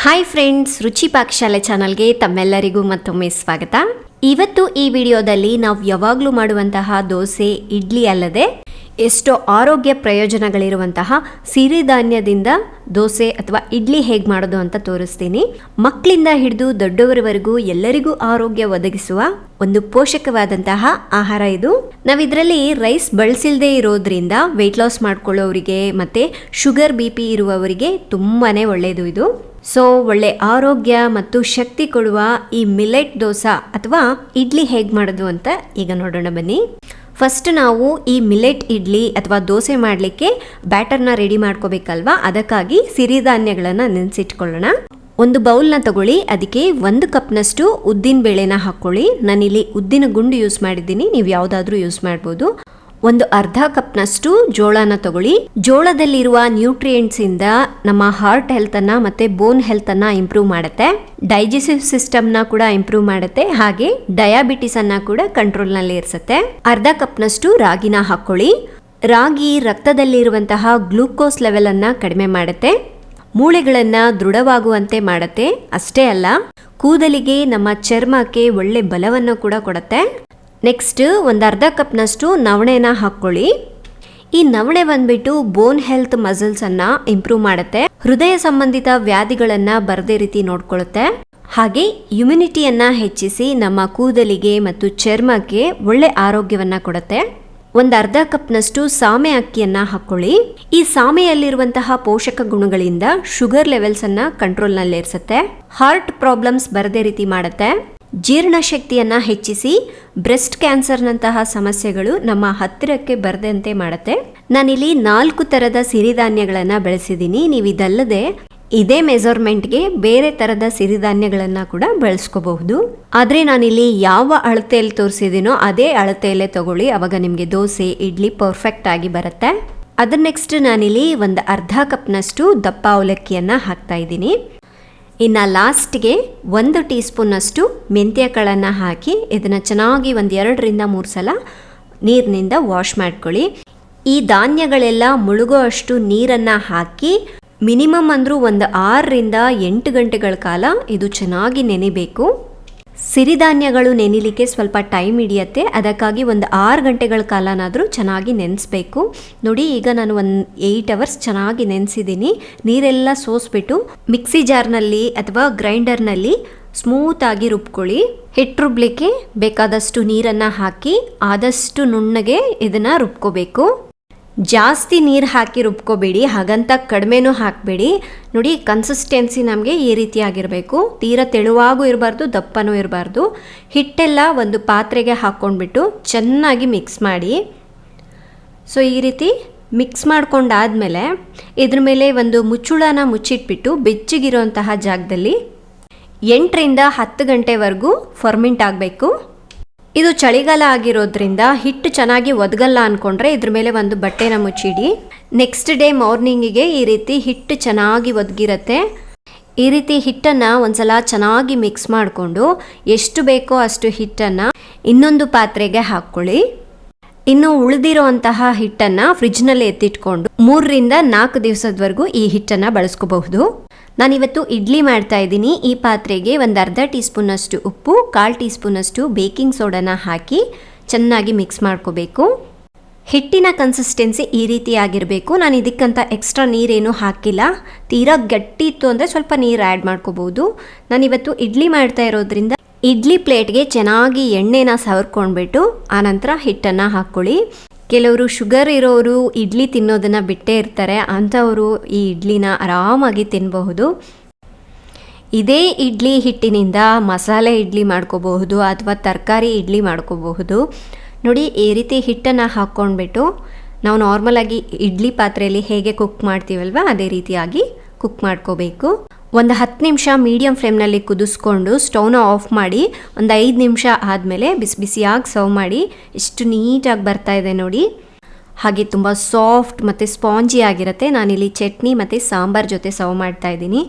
Hi friends, ರುಚಿಪಾಕಶಾಲೆ ಚಾನಲ್ಗೆ ತಮ್ಮೆಲ್ಲರಿಗೂ ಮತ್ತೊಮ್ಮೆ ಸ್ವಾಗತ. ಇವತ್ತು ಈ ವಿಡಿಯೋದಲ್ಲಿ ನಾವು ಯಾವಾಗಲೂ ಮಾಡುವಂತಹ ದೋಸೆ, ಇಡ್ಲಿ ಅಲ್ಲದೆ ಎಷ್ಟೋ ಆರೋಗ್ಯ ಪ್ರಯೋಜನಗಳಿರುವಂತಹ ಸಿರಿಧಾನ್ಯದಿಂದ ದೋಸೆ ಅಥವಾ ಇಡ್ಲಿ ಹೇಗೆ ಮಾಡೋದು ಅಂತ ತೋರಿಸ್ತೀನಿ. ಮಕ್ಕಳಿಂದ ಹಿಡಿದು ದೊಡ್ಡವರವರೆಗೂ ಎಲ್ಲರಿಗೂ ಆರೋಗ್ಯ ಒದಗಿಸುವ ಒಂದು ಪೋಷಕವಾದಂತಹ ಆಹಾರ ಇದು. ನಾವಿದ್ರಲ್ಲಿ ರೈಸ್ ಬಳಸಿಲ್ದೇ ಇರೋದ್ರಿಂದ ವೆಯ್ಟ್ ಲಾಸ್ ಮಾಡ್ಕೊಳ್ಳೋರಿಗೆ ಮತ್ತೆ ಶುಗರ್ BP ಇರುವವರಿಗೆ ತುಂಬಾನೇ ಒಳ್ಳೆಯದು ಇದು. ಸೊ ಒಳ್ಳೆ ಆರೋಗ್ಯ ಮತ್ತು ಶಕ್ತಿ ಕೊಡುವ ಈ ಮಿಲೆಟ್ ದೋಸಾ ಅಥವಾ ಇಡ್ಲಿ ಹೇಗೆ ಮಾಡೋದು ಅಂತ ಈಗ ನೋಡೋಣ ಬನ್ನಿ. ಫಸ್ಟ್ ನಾವು ಈ ಮಿಲೆಟ್ ಇಡ್ಲಿ ಅಥವಾ ದೋಸೆ ಮಾಡಲಿಕ್ಕೆ ಬ್ಯಾಟರ್ನ ರೆಡಿ ಮಾಡ್ಕೋಬೇಕಲ್ವಾ, ಅದಕ್ಕಾಗಿ ಸಿರಿಧಾನ್ಯಗಳನ್ನು ನೆನೆಸಿಟ್ಕೊಳ್ಳೋಣ. ಒಂದು ಬೌಲ್ನ ತಗೊಳ್ಳಿ, ಅದಕ್ಕೆ 1 ಕಪ್ನಷ್ಟು ಉದ್ದಿನ ಬೇಳೆನ ಹಾಕ್ಕೊಳ್ಳಿ. ನಾನಿಲ್ಲಿ ಉದ್ದಿನ ಗುಂಡು ಯೂಸ್ ಮಾಡಿದ್ದೀನಿ, ನೀವು ಯಾವುದಾದ್ರೂ ಯೂಸ್ ಮಾಡ್ಬೋದು. ಒಂದು ಅರ್ಧ ಕಪ್ನಷ್ಟು ಜೋಳನ ತಗೊಳ್ಳಿ. ಜೋಳದಲ್ಲಿರುವ ನ್ಯೂಟ್ರಿಯೆಂಟ್ಸ್ ಇಂದ ನಮ್ಮ ಹಾರ್ಟ್ ಹೆಲ್ತ್ ಅನ್ನ ಮತ್ತೆ ಬೋನ್ ಹೆಲ್ತ್ ಅನ್ನ ಇಂಪ್ರೂವ್ ಮಾಡುತ್ತೆ, ಡೈಜೆಸ್ಟಿವ್ ಸಿಸ್ಟಮ್ ನ ಕೂಡ ಇಂಪ್ರೂವ್ ಮಾಡುತ್ತೆ, ಹಾಗೆ ಡಯಾಬಿಟಿಸ್ ಅನ್ನ ಕೂಡ ಕಂಟ್ರೋಲ್ ನಲ್ಲಿ ಇರಿಸುತ್ತೆ. ಅರ್ಧ ಕಪ್ನಷ್ಟು ರಾಗಿನ ಹಾಕೊಳ್ಳಿ. ರಾಗಿ ರಕ್ತದಲ್ಲಿರುವಂತಹ ಗ್ಲೂಕೋಸ್ ಲೆವೆಲ್ ಅನ್ನ ಕಡಿಮೆ ಮಾಡುತ್ತೆ, ಮೂಳೆಗಳನ್ನ ದೃಢವಾಗುವಂತೆ ಮಾಡುತ್ತೆ. ಅಷ್ಟೇ ಅಲ್ಲ, ಕೂದಲಿಗೆ ನಮ್ಮ ಚರ್ಮಕ್ಕೆ ಒಳ್ಳೆ ಬಲವನ್ನು ಕೂಡ ಕೊಡುತ್ತೆ. ನೆಕ್ಸ್ಟ್ ಒಂದು ಅರ್ಧ ಕಪ್ನಷ್ಟು ನವಣೆನ ಹಾಕ್ಕೊಳ್ಳಿ. ಈ ನವಣೆ ಬಂದ್ಬಿಟ್ಟು ಬೋನ್ ಹೆಲ್ತ್ ಮಸಲ್ಸನ್ನು ಇಂಪ್ರೂವ್ ಮಾಡುತ್ತೆ, ಹೃದಯ ಸಂಬಂಧಿತ ವ್ಯಾಧಿಗಳನ್ನು ಬರದೇ ರೀತಿ ನೋಡ್ಕೊಳ್ಳುತ್ತೆ, ಹಾಗೆ ಇಮ್ಯುನಿಟಿಯನ್ನು ಹೆಚ್ಚಿಸಿ ನಮ್ಮ ಕೂದಲಿಗೆ ಮತ್ತು ಚರ್ಮಕ್ಕೆ ಒಳ್ಳೆ ಆರೋಗ್ಯವನ್ನು ಕೊಡುತ್ತೆ. ಒಂದು ಅರ್ಧ ಕಪ್ನಷ್ಟು ಸಾಮೆ ಅಕ್ಕಿಯನ್ನು ಹಾಕ್ಕೊಳ್ಳಿ. ಈ ಸಾಮೆಯಲ್ಲಿರುವಂತಹ ಪೋಷಕ ಗುಣಗಳಿಂದ ಶುಗರ್ ಲೆವೆಲ್ಸನ್ನು ಕಂಟ್ರೋಲ್ನಲ್ಲಿ ಇರಿಸುತ್ತೆ, ಹಾರ್ಟ್ ಪ್ರಾಬ್ಲಮ್ಸ್ ಬರದೇ ರೀತಿ ಮಾಡುತ್ತೆ, ಜೀರ್ಣಶಕ್ತಿಯನ್ನು ಹೆಚ್ಚಿಸಿ ಬ್ರೆಸ್ಟ್ ಕ್ಯಾನ್ಸರ್ನಂತಹ ಸಮಸ್ಯೆಗಳು ನಮ್ಮ ಹತ್ತಿರಕ್ಕೆ ಬರದಂತೆ ಮಾಡುತ್ತೆ. ನಾನಿಲ್ಲಿ 4 ಥರದ ಸಿರಿಧಾನ್ಯಗಳನ್ನು ಬೆಳೆಸಿದ್ದೀನಿ. ನೀವು ಇದಲ್ಲದೆ ಇದೇ ಮೆಜರ್ಮೆಂಟ್ಗೆ ಬೇರೆ ಥರದ ಸಿರಿಧಾನ್ಯಗಳನ್ನು ಕೂಡ ಬಳಸ್ಕೋಬಹುದು. ಆದರೆ ನಾನಿಲ್ಲಿ ಯಾವ ಅಳತೆಯಲ್ಲಿ ತೋರಿಸಿದ್ದೀನೋ ಅದೇ ಅಳತೆಯಲ್ಲೇ ತಗೊಳ್ಳಿ, ಅವಾಗ ನಿಮಗೆ ದೋಸೆ, ಇಡ್ಲಿ ಪರ್ಫೆಕ್ಟ್ ಆಗಿ ಬರುತ್ತೆ. ಅದರ ನೆಕ್ಸ್ಟ್ ನಾನಿಲ್ಲಿ ಒಂದು ಅರ್ಧ ಕಪ್ನಷ್ಟು ದಪ್ಪ ಅವಲಕ್ಕಿಯನ್ನು ಹಾಕ್ತಾ ಇದ್ದೀನಿ. ಇನ್ನು ಲಾಸ್ಟ್ಗೆ 1 ಟೀ ಸ್ಪೂನಷ್ಟು ಮೆಂತ್ಯ ಕಾಳನ್ನು ಹಾಕಿ ಇದನ್ನು ಚೆನ್ನಾಗಿ 2 ರಿಂದ 3 ಸಲ ನೀರಿನಿಂದ ವಾಶ್ ಮಾಡ್ಕೊಳ್ಳಿ. ಈ ಧಾನ್ಯಗಳೆಲ್ಲ ಮುಳುಗೋ ಅಷ್ಟು ನೀರನ್ನು ಹಾಕಿ ಮಿನಿಮಮ್ ಅಂದರೂ ಒಂದು 6 ರಿಂದ 8 ಗಂಟೆಗಳ ಕಾಲ ಇದು ಚೆನ್ನಾಗಿ ನೆನೆಬೇಕು. ಸಿರಿಧಾನ್ಯಗಳು ನೆನೆಲಿಕ್ಕೆ ಸ್ವಲ್ಪ ಟೈಮ್ ಹಿಡಿಯುತ್ತೆ, ಅದಕ್ಕಾಗಿ ಒಂದು 6 ಗಂಟೆಗಳ ಕಾಲನಾದರೂ ಚೆನ್ನಾಗಿ ನೆನೆಸ್ಬೇಕು. ನೋಡಿ, ಈಗ ನಾನು 8 ಅವರ್ಸ್ ಚೆನ್ನಾಗಿ ನೆನೆಸಿದ್ದೀನಿ. ನೀರೆಲ್ಲ ಸೋಸ್ಬಿಟ್ಟು ಮಿಕ್ಸಿ ಜಾರ್ನಲ್ಲಿ ಅಥವಾ ಗ್ರೈಂಡರ್ನಲ್ಲಿ ಸ್ಮೂತಾಗಿ ರುಬ್ಕೊಳ್ಳಿ. ಹಿಟ್ಟು ರುಬ್ಲಿಕ್ಕೆ ಬೇಕಾದಷ್ಟು ನೀರನ್ನು ಹಾಕಿ ಆದಷ್ಟು ನುಣ್ಣಗೆ ಇದನ್ನು ರುಬ್ಕೋಬೇಕು. ಜಾಸ್ತಿ ನೀರು ಹಾಕಿ ರುಬ್ಕೋಬೇಡಿ, ಹಾಗಂತ ಕಡಿಮೆನೂ ಹಾಕಬೇಡಿ. ನೋಡಿ, ಕನ್ಸಿಸ್ಟೆನ್ಸಿ ನಮಗೆ ಈ ರೀತಿ ಆಗಿರಬೇಕು, ತೀರಾ ತೆಳುವಾಗೂ ಇರಬಾರ್ದು, ದಪ್ಪನೂ ಇರಬಾರ್ದು. ಹಿಟ್ಟೆಲ್ಲ ಒಂದು ಪಾತ್ರೆಗೆ ಹಾಕ್ಕೊಂಡ್ಬಿಟ್ಟು ಚೆನ್ನಾಗಿ ಮಿಕ್ಸ್ ಮಾಡಿ. ಸೊ ಈ ರೀತಿ ಮಿಕ್ಸ್ ಮಾಡ್ಕೊಂಡಾದಮೇಲೆ ಇದ್ರ ಮೇಲೆ ಒಂದು ಮುಚ್ಚುಳನ ಮುಚ್ಚಿಟ್ಬಿಟ್ಟು ಬೆಚ್ಚಗಿರೋಂತಹ ಜಾಗದಲ್ಲಿ 8 ರಿಂದ 10 ಗಂಟೆವರೆಗೂ ಫರ್ಮೆಂಟ್ ಆಗಬೇಕು. ಇದು ಚಳಿಗಾಲ ಆಗಿರೋದ್ರಿಂದ ಹಿಟ್ಟು ಚೆನ್ನಾಗಿ ಒದಗಲ್ಲ ಅಂದ್ಕೊಂಡ್ರೆ ಇದ್ರ ಮೇಲೆ ಒಂದು ಬಟ್ಟೆನ ಮುಚ್ಚಿಡಿ. ನೆಕ್ಸ್ಟ್ ಡೇ ಮಾರ್ನಿಂಗಿಗೆ ಈ ರೀತಿ ಹಿಟ್ಟು ಚೆನ್ನಾಗಿ ಒದಗಿರುತ್ತೆ. ಈ ರೀತಿ ಹಿಟ್ಟನ್ನು ಒಂದ್ಸಲ ಚೆನ್ನಾಗಿ ಮಿಕ್ಸ್ ಮಾಡಿಕೊಂಡು ಎಷ್ಟು ಬೇಕೋ ಅಷ್ಟು ಹಿಟ್ಟನ್ನು ಇನ್ನೊಂದು ಪಾತ್ರೆಗೆ ಹಾಕ್ಕೊಳ್ಳಿ. ಇನ್ನು ಉಳಿದಿರೋ ಅಂತಹ ಹಿಟ್ಟನ್ನು ಫ್ರಿಜ್ನಲ್ಲಿ ಎತ್ತಿಟ್ಕೊಂಡು 3 ರಿಂದ 4 ದಿವಸದವರೆಗೂ ಈ ಹಿಟ್ಟನ್ನು ಬಳಸ್ಕೋಬಹುದು. ನಾನಿವತ್ತು ಇಡ್ಲಿ ಮಾಡ್ತಾ ಇದ್ದೀನಿ. ಈ ಪಾತ್ರೆಗೆ ಒಂದು ಅರ್ಧ ಟೀ ಸ್ಪೂನಷ್ಟು ಉಪ್ಪು, 1/4 ಟೀ ಸ್ಪೂನಷ್ಟು ಬೇಕಿಂಗ್ ಸೋಡಾನ ಹಾಕಿ ಚೆನ್ನಾಗಿ ಮಿಕ್ಸ್ ಮಾಡ್ಕೋಬೇಕು. ಹಿಟ್ಟಿನ ಕನ್ಸಿಸ್ಟೆನ್ಸಿ ಈ ರೀತಿ ಆಗಿರಬೇಕು. ನಾನು ಇದಕ್ಕಂತ ಎಕ್ಸ್ಟ್ರಾ ನೀರೇನು ಹಾಕಿಲ್ಲ. ತೀರಾ ಗಟ್ಟಿ ಇತ್ತು ಅಂದರೆ ಸ್ವಲ್ಪ ನೀರು ಆ್ಯಡ್ ಮಾಡ್ಕೋಬೋದು. ನಾನಿವತ್ತು ಇಡ್ಲಿ ಮಾಡ್ತಾ ಇರೋದ್ರಿಂದ ಇಡ್ಲಿ ಪ್ಲೇಟ್ಗೆ ಚೆನ್ನಾಗಿ ಎಣ್ಣೆನ ಸವರ್ಕೊಂಡ್ಬಿಟ್ಟು ಆನಂತರ ಹಿಟ್ಟನ್ನು ಹಾಕ್ಕೊಳ್ಳಿ. ಕೆಲವರು ಶುಗರ್ ಇರೋರು ಇಡ್ಲಿ ತಿನ್ನೋದನ್ನು ಬಿಟ್ಟೇ ಇರ್ತಾರೆ, ಅಂಥವರು ಈ ಇಡ್ಲಿನ ಆರಾಮಾಗಿ ತಿನ್ನಬಹುದು. ಇದೇ ಇಡ್ಲಿ ಹಿಟ್ಟಿನಿಂದ ಮಸಾಲೆ ಇಡ್ಲಿ ಮಾಡ್ಕೋಬಹುದು ಅಥವಾ ತರಕಾರಿ ಇಡ್ಲಿ ಮಾಡ್ಕೋಬಹುದು. ನೋಡಿ, ಈ ರೀತಿ ಹಿಟ್ಟನ್ನು ಹಾಕ್ಕೊಂಡ್ಬಿಟ್ಟು ನಾವು ನಾರ್ಮಲಾಗಿ ಇಡ್ಲಿ ಪಾತ್ರೆಯಲ್ಲಿ ಹೇಗೆ ಕುಕ್ ಮಾಡ್ತೀವಲ್ವ ಅದೇ ರೀತಿಯಾಗಿ ಕುಕ್ ಮಾಡ್ಕೋಬೇಕು. ಒಂದು 10 ನಿಮಿಷ ಮೀಡಿಯಮ್ ಫ್ಲೇಮ್ನಲ್ಲಿ ಕುದಿಸ್ಕೊಂಡು ಸ್ಟವ್ನ ಆಫ್ ಮಾಡಿ ಒಂದು 5 ನಿಮಿಷ ಆದಮೇಲೆ ಬಿಸಿ ಬಿಸಿಯಾಗಿ ಸರ್ವ್ ಮಾಡಿ. ಎಷ್ಟು ನೀಟಾಗಿ ಬರ್ತಾ ಇದೆ ನೋಡಿ, ಹಾಗೆ ತುಂಬ ಸಾಫ್ಟ್ ಮತ್ತು ಸ್ಪಾಂಜಿ ಆಗಿರುತ್ತೆ. ನಾನಿಲ್ಲಿ ಚಟ್ನಿ ಮತ್ತು ಸಾಂಬಾರ್ ಜೊತೆ ಸರ್ವ್ ಮಾಡ್ತಾ ಇದ್ದೀನಿ.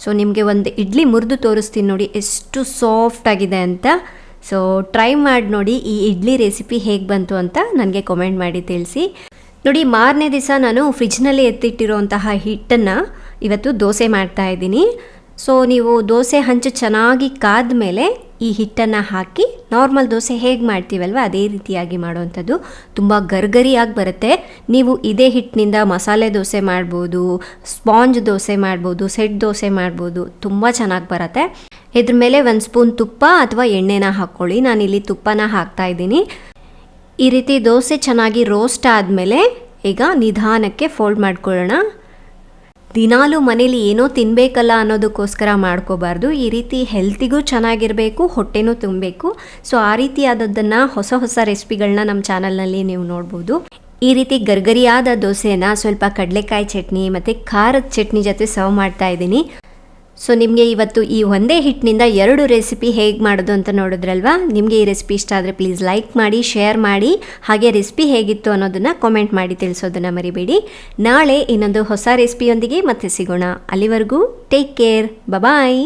ಸೊ ನಿಮಗೆ ಒಂದು ಇಡ್ಲಿ ಮುರಿದು ತೋರಿಸ್ತೀನಿ ನೋಡಿ ಎಷ್ಟು ಸಾಫ್ಟ್ ಆಗಿದೆ ಅಂತ. ಸೊ ಟ್ರೈ ಮಾಡಿ ನೋಡಿ, ಈ ಇಡ್ಲಿ ರೆಸಿಪಿ ಹೇಗೆ ಬಂತು ಅಂತ ನನಗೆ ಕಮೆಂಟ್ ಮಾಡಿ ತಿಳಿಸಿ. ನೋಡಿ, ಮಾರನೇ ದಿವಸ ನಾನು ಫ್ರಿಜ್ನಲ್ಲಿ ಎತ್ತಿಟ್ಟಿರೋಂತಹ ಹಿಟ್ಟನ್ನು ಇವತ್ತು ದೋಸೆ ಮಾಡ್ತಾ ಇದ್ದೀನಿ. ಸೊ ನೀವು ದೋಸೆ ಹಂಚು ಚೆನ್ನಾಗಿ ಕಾದ ಮೇಲೆ ಈ ಹಿಟ್ಟನ್ನು ಹಾಕಿ ನಾರ್ಮಲ್ ದೋಸೆ ಹೇಗೆ ಮಾಡ್ತೀವಲ್ವ ಅದೇ ರೀತಿಯಾಗಿ ಮಾಡುವಂಥದ್ದು. ತುಂಬ ಗರ್ಗರಿಯಾಗಿ ಬರುತ್ತೆ. ನೀವು ಇದೇ ಹಿಟ್ಟಿನಿಂದ ಮಸಾಲೆ ದೋಸೆ ಮಾಡ್ಬೋದು, ಸ್ಪಾಂಜ್ ದೋಸೆ ಮಾಡ್ಬೋದು, ಸೆಟ್ ದೋಸೆ ಮಾಡ್ಬೋದು, ತುಂಬ ಚೆನ್ನಾಗಿ ಬರುತ್ತೆ. ಇದ್ರ ಮೇಲೆ 1 ಸ್ಪೂನ್ ತುಪ್ಪ ಅಥವಾ ಎಣ್ಣೆನ ಹಾಕ್ಕೊಳ್ಳಿ. ನಾನಿಲ್ಲಿ ತುಪ್ಪನ ಹಾಕ್ತಾ ಇದ್ದೀನಿ. ಈ ರೀತಿ ದೋಸೆ ಚೆನ್ನಾಗಿ ರೋಸ್ಟ್ ಆದಮೇಲೆ ಈಗ ನಿಧಾನಕ್ಕೆ ಫೋಲ್ಡ್ ಮಾಡ್ಕೊಳ್ಳೋಣ. ದಿನಾಲೂ ಮನೇಲಿ ಏನೋ ತಿನ್ನಬೇಕಲ್ಲ ಅನ್ನೋದಕ್ಕೋಸ್ಕರ ಮಾಡ್ಕೋಬಾರ್ದು. ಈ ರೀತಿ ಹೆಲ್ತಿಗೂ ಚೆನ್ನಾಗಿರಬೇಕು, ಹೊಟ್ಟೆನೂ ತುಂಬಬೇಕು. ಸೊ ಆ ರೀತಿಯಾದದ್ದನ್ನು ಹೊಸ ರೆಸಿಪಿಗಳನ್ನ ನಮ್ಮ ಚಾನಲ್ನಲ್ಲಿ ನೀವು ನೋಡ್ಬೋದು. ಈ ರೀತಿ ಗರ್ಗರಿಯಾದ ದೋಸೆನ ಸ್ವಲ್ಪ ಕಡಲೆಕಾಯಿ ಚಟ್ನಿ ಮತ್ತು ಖಾರದ ಚಟ್ನಿ ಜೊತೆ ಸರ್ವ್ ಮಾಡ್ತಾ ಇದ್ದೀನಿ. ಸೊ ನಿಮಗೆ ಇವತ್ತು ಈ ಒಂದೇ ಹಿಟ್ಟಿನಿಂದ 2 ರೆಸಿಪಿ ಹೇಗೆ ಮಾಡೋದು ಅಂತ ನೋಡಿದ್ರಲ್ವಾ. ನಿಮಗೆ ಈ ರೆಸಿಪಿ ಇಷ್ಟ ಆದರೆ ಪ್ಲೀಸ್ ಲೈಕ್ ಮಾಡಿ, ಶೇರ್ ಮಾಡಿ, ಹಾಗೆ ರೆಸಿಪಿ ಹೇಗಿತ್ತು ಅನ್ನೋದನ್ನು ಕಾಮೆಂಟ್ ಮಾಡಿ ತಿಳಿಸೋದನ್ನು ಮರಿಬೇಡಿ. ನಾಳೆ ಇನ್ನೊಂದು ಹೊಸ ರೆಸಿಪಿಯೊಂದಿಗೆ ಮತ್ತೆ ಸಿಗೋಣ. ಅಲ್ಲಿವರೆಗೂ ಟೇಕ್ ಕೇರ್, ಬಾಯ್.